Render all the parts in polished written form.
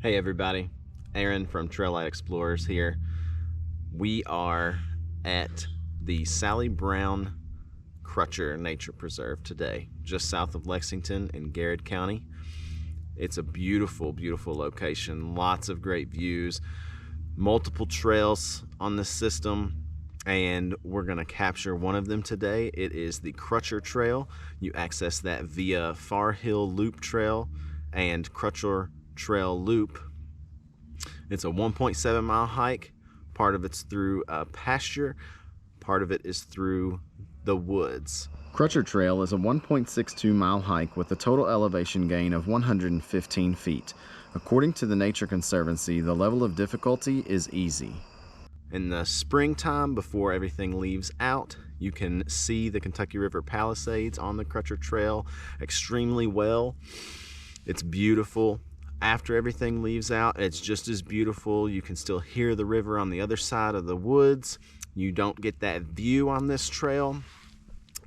Hey everybody, Aaron from TrailLight Explorers here. We are at the Sally Brown Crutcher Nature Preserve today, just south of Lexington in Garrett County. It's a beautiful, beautiful location, lots of great views, multiple trails on this system, and we're gonna capture one of them today. It is the Crutcher Trail. You access that via Far Hill Loop Trail and Crutcher Trail Loop. It's a 1.7 mile hike. Part of it's through pasture, part of it is through the woods. Crutcher Trail is a 1.62 mile hike with a total elevation gain of 115 feet. According to the Nature Conservancy, the level of difficulty is easy. In the springtime, before everything leaves out, you can see the Kentucky River Palisades on the Crutcher Trail extremely well. It's beautiful. After everything leaves out, it's just as beautiful. You can still hear the river on the other side of the woods. You don't get that view on this trail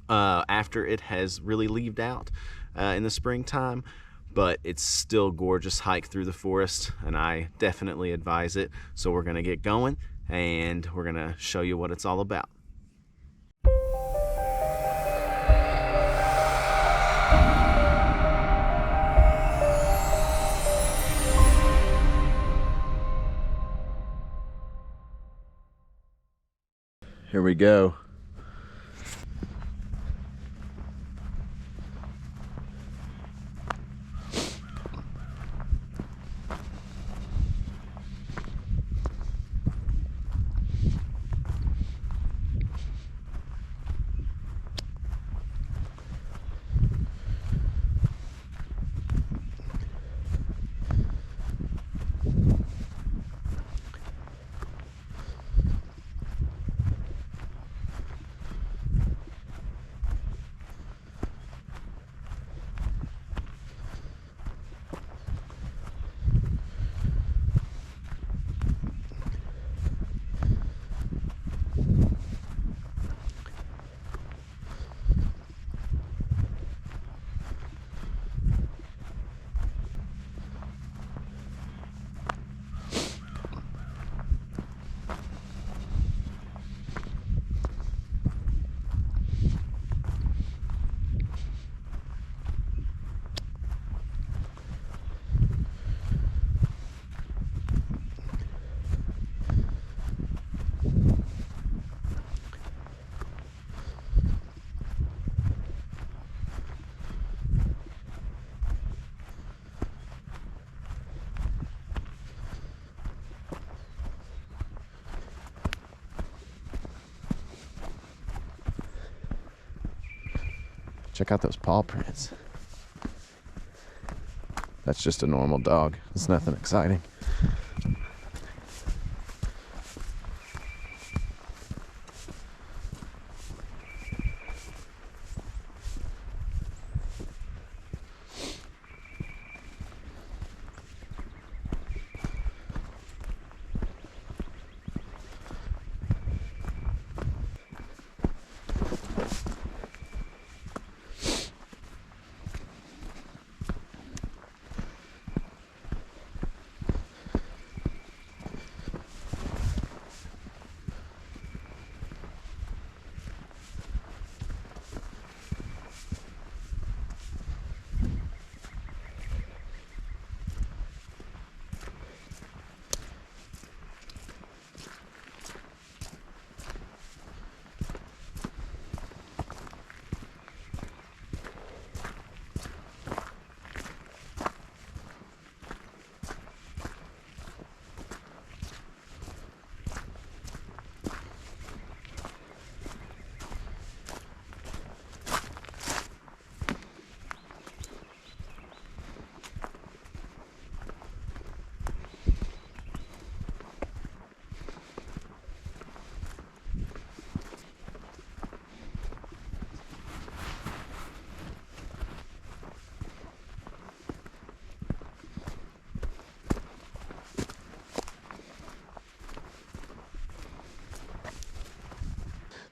after it has really leaved out in the springtime, but it's still gorgeous hike through the forest, and I definitely advise it. So we're gonna get going and we're gonna show you what it's all about. Here we go. Check out those paw prints. That's just a normal dog. It's nothing exciting.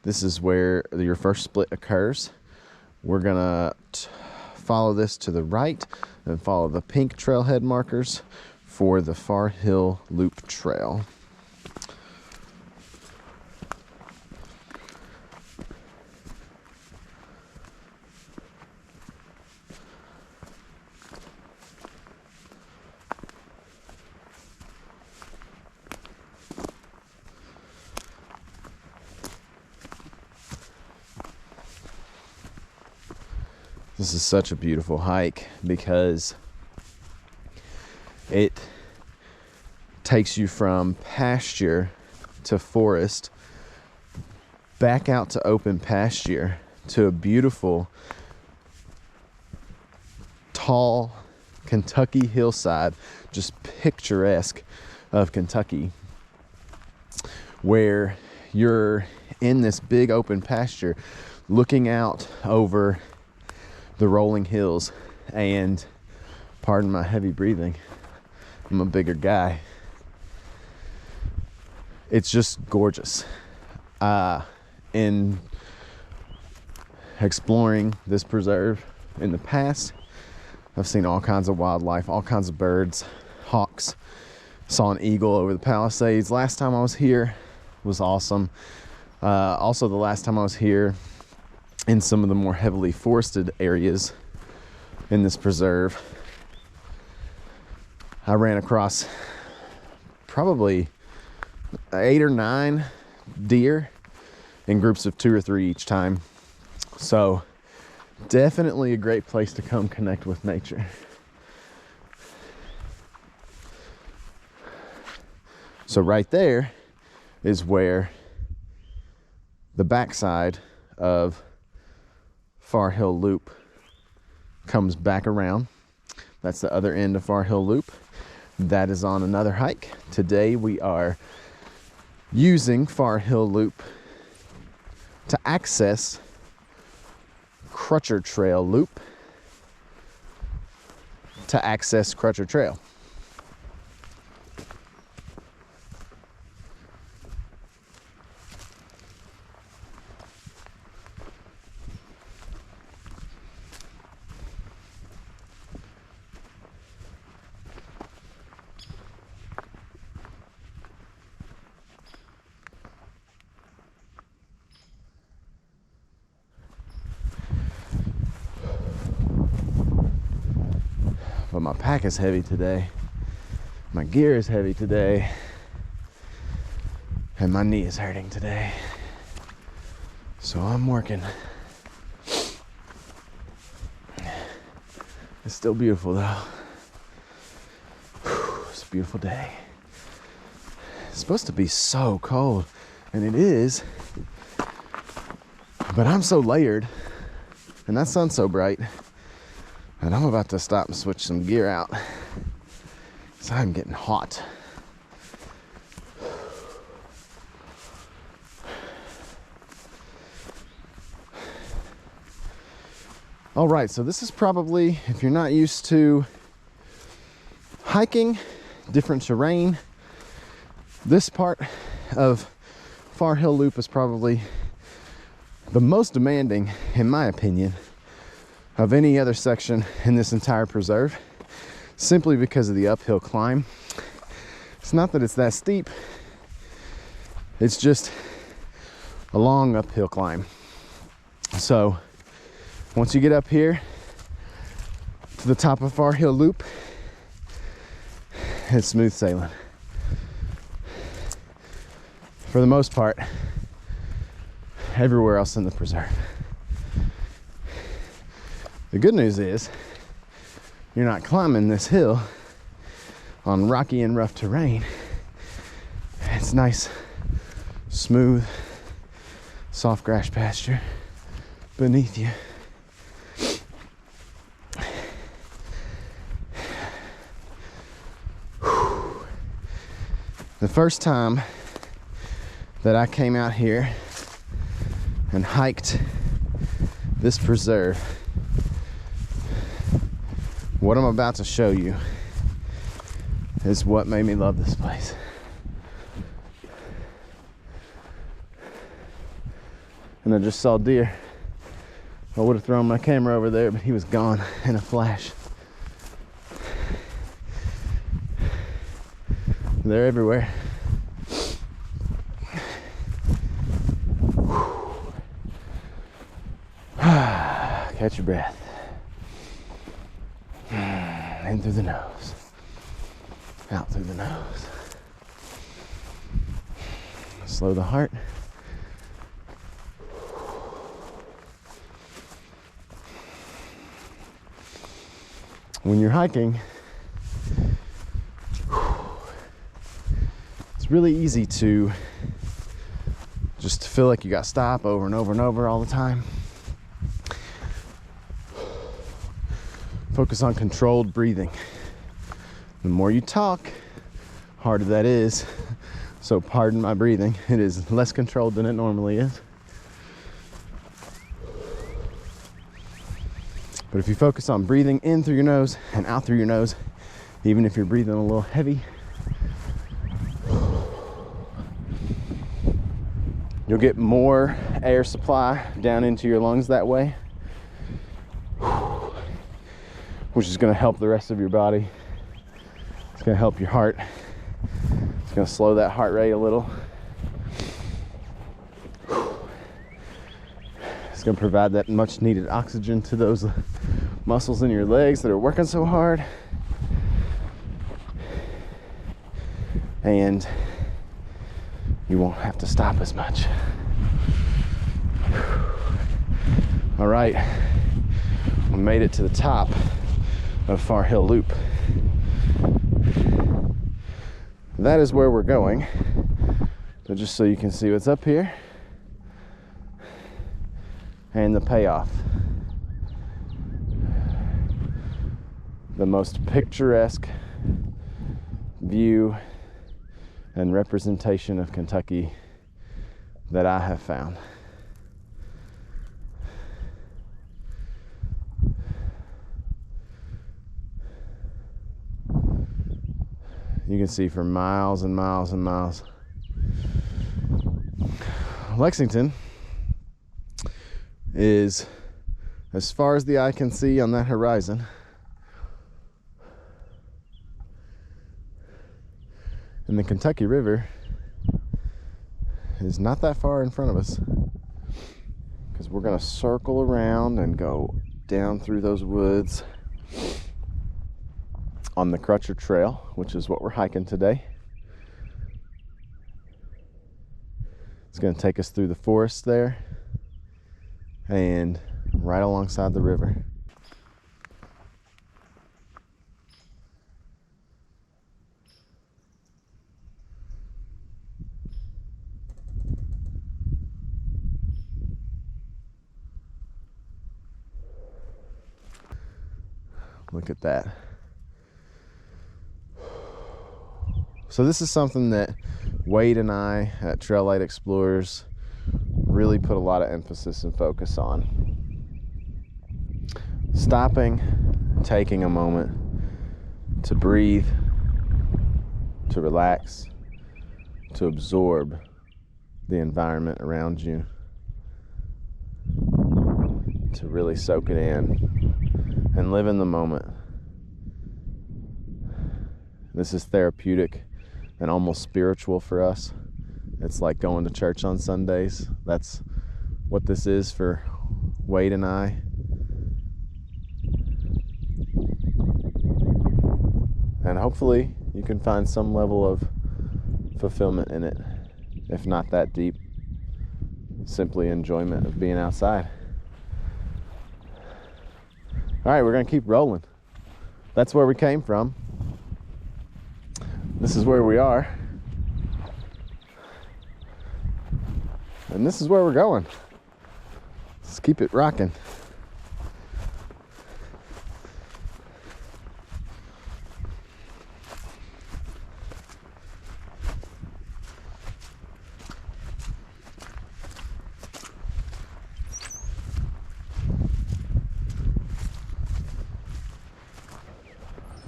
This is where your first split occurs. We're gonna follow this to the right and follow the pink trailhead markers for the Far Hill Loop Trail. This is such a beautiful hike because it takes you from pasture to forest, back out to open pasture, to a beautiful, tall Kentucky hillside, just picturesque of Kentucky, where you're in this big open pasture looking out over the rolling hills. And pardon my heavy breathing, I'm a bigger guy. It's just gorgeous. In exploring this preserve in the past, I've seen all kinds of wildlife, all kinds of birds, hawks. Saw an eagle over the Palisades. Last time I was here was awesome. Also, the last time I was here, in some of the more heavily forested areas in this preserve, I ran across probably 8 or 9 deer in groups of 2 or 3 each time. So definitely a great place to come connect with nature. So right there is where the backside of Far Hill Loop comes back around. That's the other end of Far Hill Loop. That is on another hike. Today we are using Far Hill Loop to access Crutcher Trail Loop to access Crutcher Trail. But my pack is heavy today, my gear is heavy today, and my knee is hurting today. So I'm working. It's still beautiful though. It's a beautiful day. It's supposed to be so cold, and it is, but I'm so layered, and that sun's so bright. And I'm about to stop and switch some gear out, so I'm getting hot. All right, so this is probably, if you're not used to hiking, different terrain, this part of Far Hill Loop is probably the most demanding, in my opinion, of any other section in this entire preserve, simply because of the uphill climb. It's not that it's that steep, it's just a long uphill climb. So once you get up here to the top of Far Hill Loop, it's smooth sailing. For the most part, everywhere else in the preserve. The good news is you're not climbing this hill on rocky and rough terrain. It's nice, smooth, soft grass pasture beneath you. The first time that I came out here and hiked this preserve, what I'm about to show you is what made me love this place. And I just saw deer. I would have thrown my camera over there, but he was gone in a flash. They're everywhere. Catch your breath. In through the nose. Out through the nose. Slow the heart. When you're hiking, it's really easy to just feel like you got to stop over and over and over all the time. Focus on controlled breathing. The more you talk, harder that is. So pardon my breathing. It is less controlled than it normally is. But if you focus on breathing in through your nose and out through your nose, even if you're breathing a little heavy, you'll get more air supply down into your lungs that way, which is going to help the rest of your body. It's going to help your heart. It's going to slow that heart rate a little. It's going to provide that much needed oxygen to those muscles in your legs that are working so hard. And you won't have to stop as much. All right, we made it to the top of Far Hill Loop. That is where we're going. So just so you can see what's up here and the payoff. The most picturesque view and representation of Kentucky that I have found. You can see for miles and miles and miles. Lexington is as far as the eye can see on that horizon. And the Kentucky River is not that far in front of us, because we're going to circle around and go down through those woods on the Crutcher Trail, which is what we're hiking today. It's going to take us through the forest there and right alongside the river. Look at that. So this is something that Wade and I at TrailLight Explorers really put a lot of emphasis and focus on. Stopping, taking a moment to breathe, to relax, to absorb the environment around you, to really soak it in and live in the moment. This is therapeutic and almost spiritual for us. It's like going to church on Sundays. That's what this is for Wade and I. And hopefully you can find some level of fulfillment in it, if not that deep. Simply enjoyment of being outside. All right, we're gonna keep rolling. That's where we came from. This is where we are. And this is where we're going. Let's keep it rocking.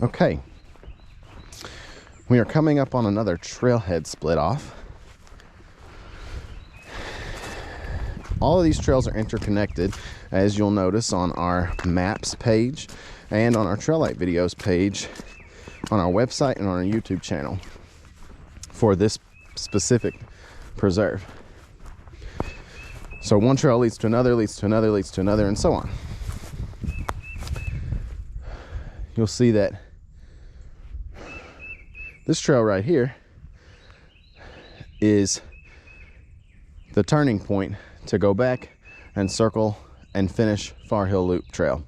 Okay. We are coming up on another trailhead split off. All of these trails are interconnected, as you'll notice on our maps page and on our TrailLight videos page on our website and on our YouTube channel. for this specific preserve. So one trail leads to another, leads to another, leads to another, and so on. You'll see that this trail right here is the turning point to go back and circle and finish Far Hill Loop Trail.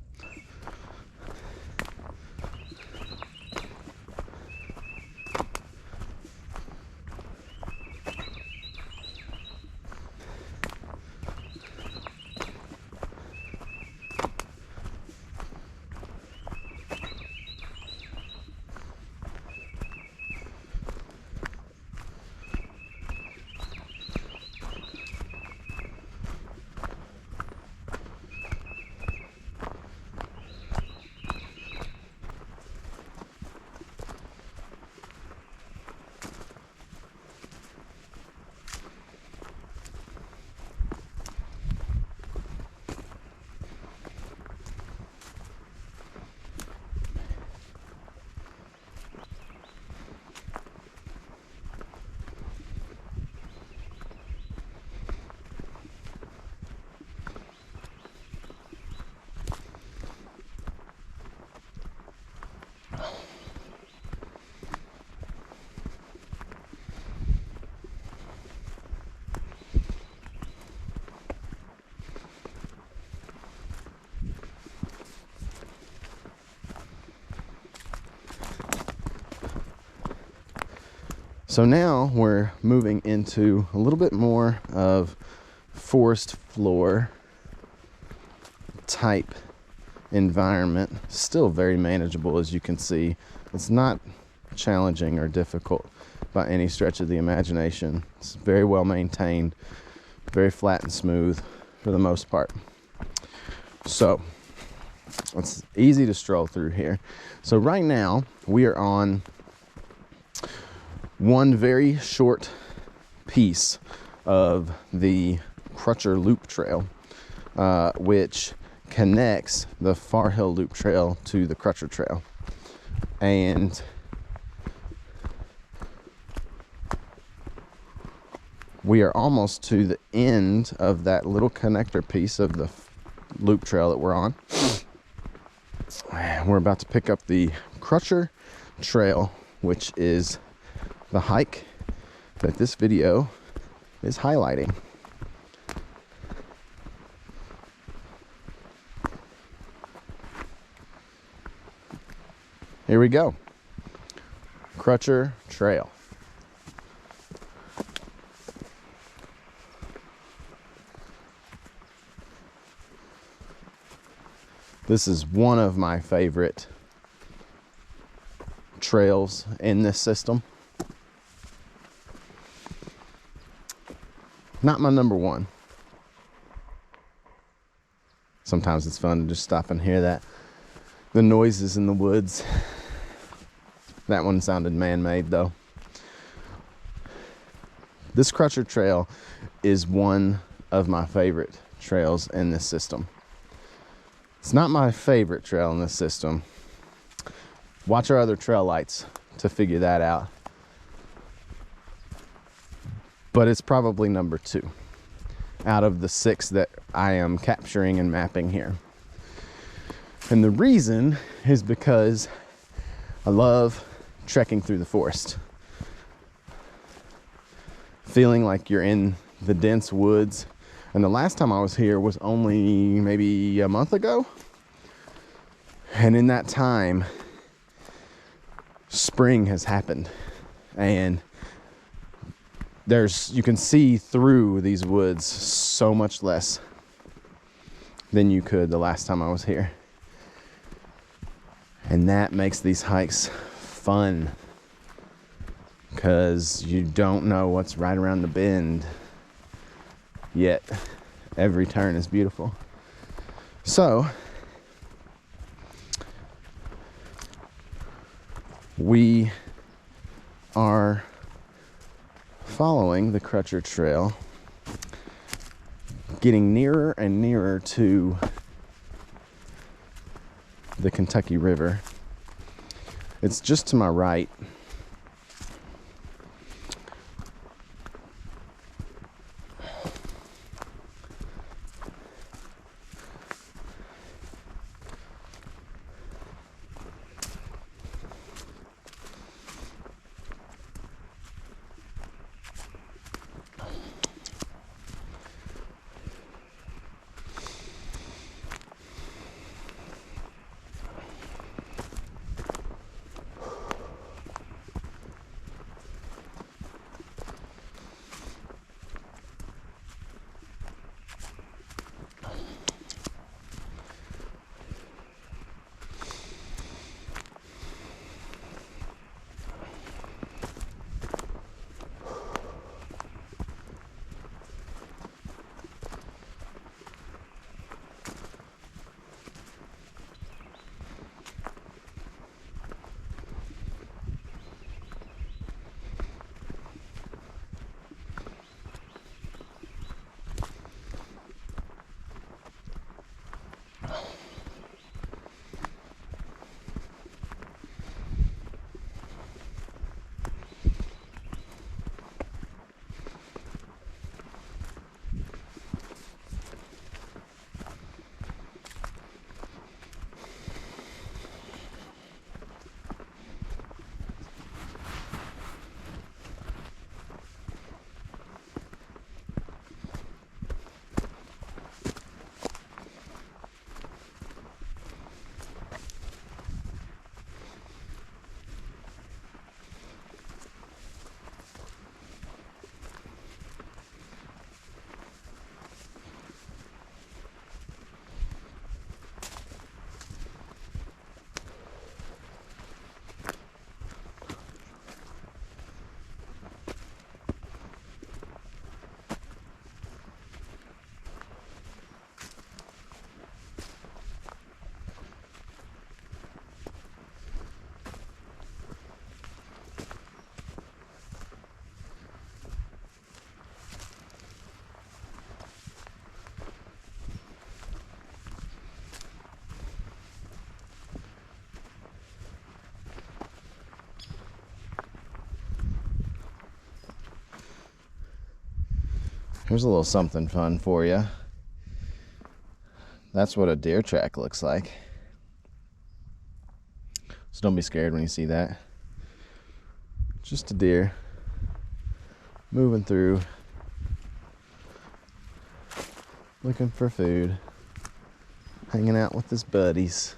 So now we're moving into a little bit more of forest floor type environment. Still very manageable, as you can see. It's not challenging or difficult by any stretch of the imagination. It's very well maintained, very flat and smooth for the most part. So it's easy to stroll through here. So right now we are on one very short piece of the Crutcher Loop Trail, which connects the Far Hill Loop Trail to the Crutcher Trail. And we are almost to the end of that little connector piece of the loop trail that we're on. We're about to pick up the Crutcher Trail, which is the hike that this video is highlighting. Here we go. Crutcher Trail. This is one of my favorite trails in this system. Not my number one. Sometimes it's fun to just stop and hear that. The noises in the woods. That one sounded man-made though. This Crutcher Trail is one of my favorite trails in this system. It's not my favorite trail in this system. Watch our other TrailLights to figure that out. But it's probably number 2 out of the 6 that I am capturing and mapping here. And the reason is because I love trekking through the forest. Feeling like you're in the dense woods. And the last time I was here was only maybe a month ago. And in that time, spring has happened. And you can see through these woods so much less than you could the last time I was here. And that makes these hikes fun, because you don't know what's right around the bend, yet every turn is beautiful. So we are following the Crutcher Trail, getting nearer and nearer to the Kentucky River. It's just to my right, Here's a little something fun for you. That's what a deer track looks like. So don't be scared when you see that. Just a deer moving through, looking for food, hanging out with his buddies.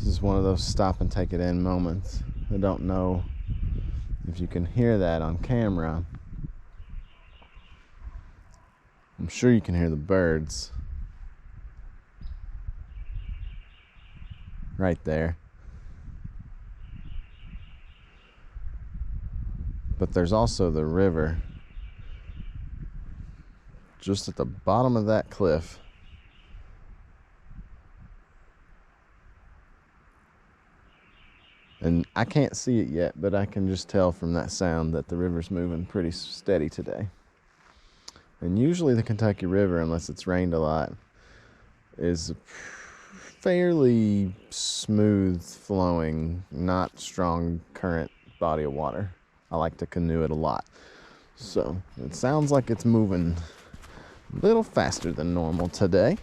This is one of those stop and take it in moments. I don't know if you can hear that on camera. I'm sure you can hear the birds right there. But there's also the river just at the bottom of that cliff. And I can't see it yet, but I can just tell from that sound that the river's moving pretty steady today. And usually the Kentucky River, unless it's rained a lot, is a fairly smooth flowing, not strong current body of water. I like to canoe it a lot. So it sounds like it's moving a little faster than normal today.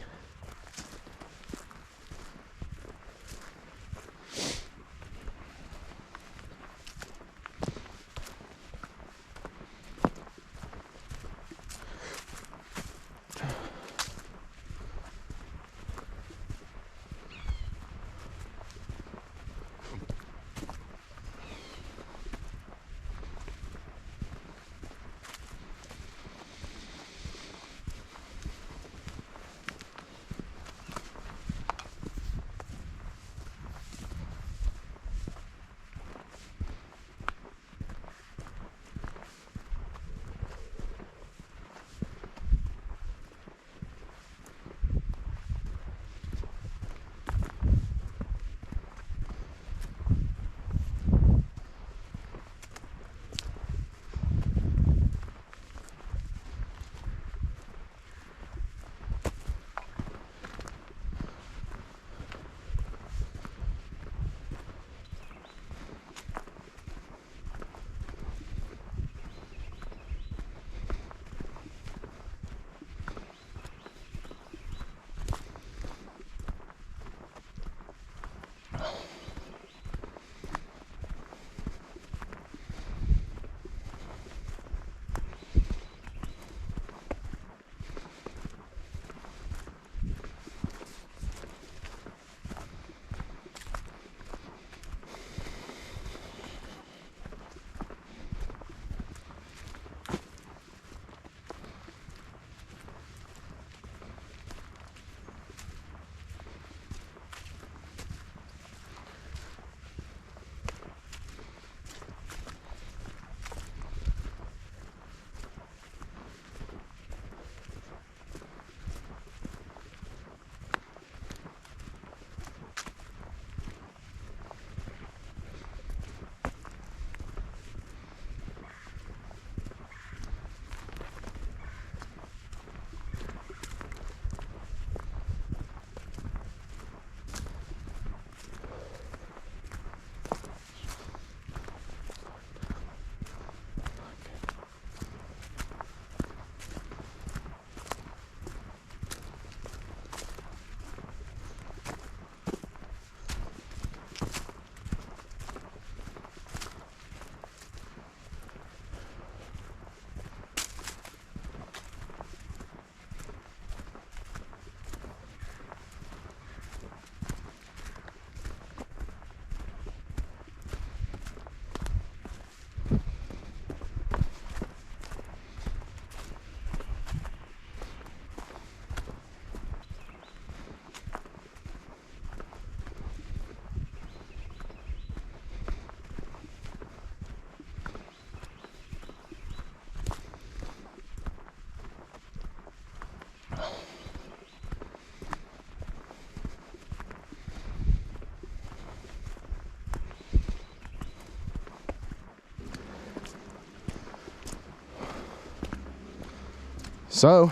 So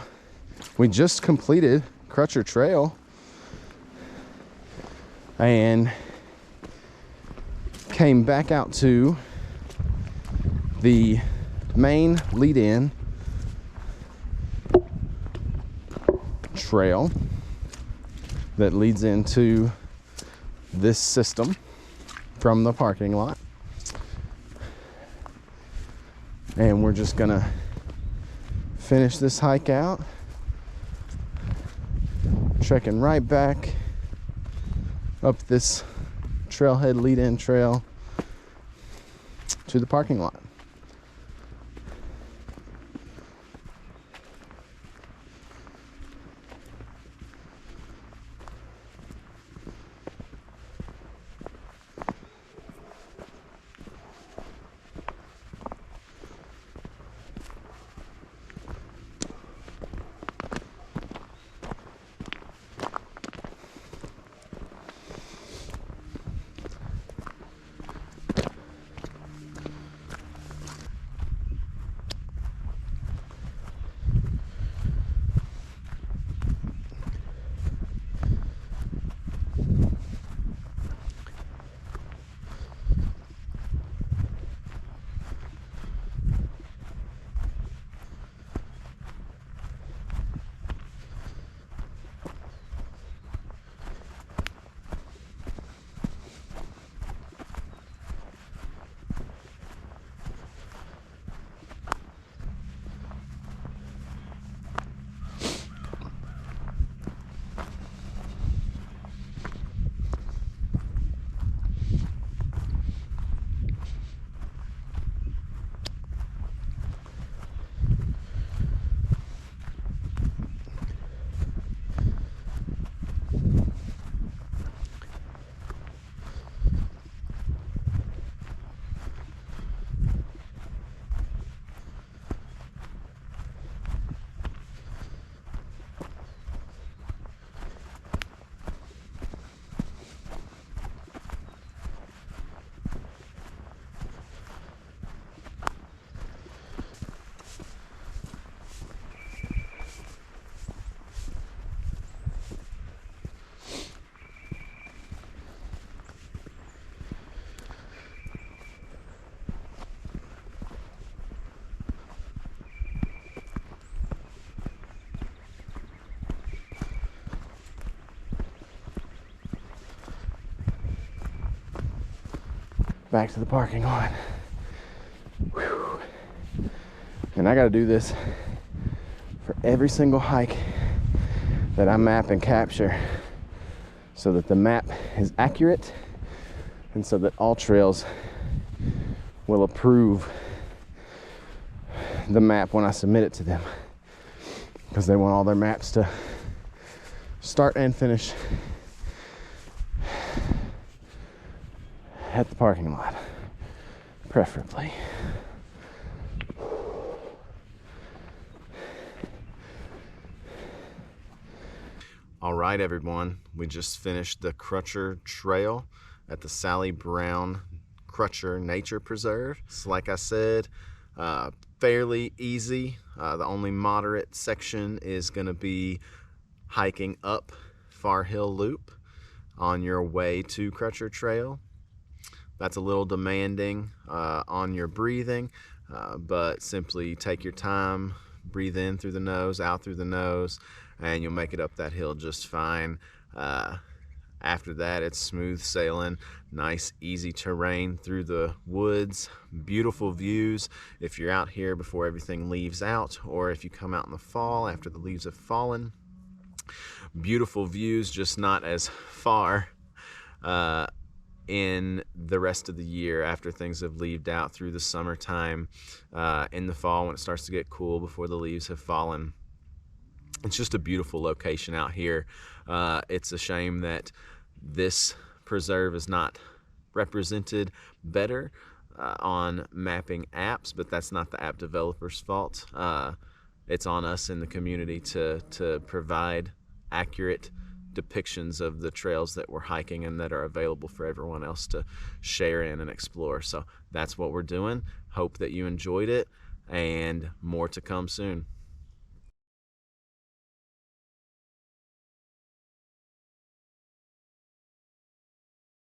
we just completed Crutcher Trail and came back out to the main lead-in trail that leads into this system from the parking lot. And we're just gonna finish this hike out, trekking right back up this Trailhead lead-in trail to the parking lot. Back to the parking lot. Whew. And I got to do this for every single hike that I map and capture so that the map is accurate and so that all trails will approve the map when I submit it to them, because they want all their maps to start and finish at the parking lot, preferably. All right, everyone, we just finished the Crutcher Trail at the Sally Brown Crutcher Nature Preserve. So like I said, fairly easy. The only moderate section is going to be hiking up Far Hill Loop on your way to Crutcher Trail. That's a little demanding on your breathing, but simply take your time, breathe in through the nose, out through the nose, and you'll make it up that hill just fine. After that, it's smooth sailing, nice easy terrain through the woods, beautiful views if you're out here before everything leaves out, or if you come out in the fall after the leaves have fallen. Beautiful views, just not as far in the rest of the year after things have leaved out through the summertime. In the fall when it starts to get cool before the leaves have fallen. It's just a beautiful location out here. It's a shame that this preserve is not represented better on mapping apps, but that's not the app developer's fault. It's on us in the community to provide accurate depictions of the trails that we're hiking and that are available for everyone else to share in and explore. So that's what we're doing. Hope that you enjoyed it, and more to come soon.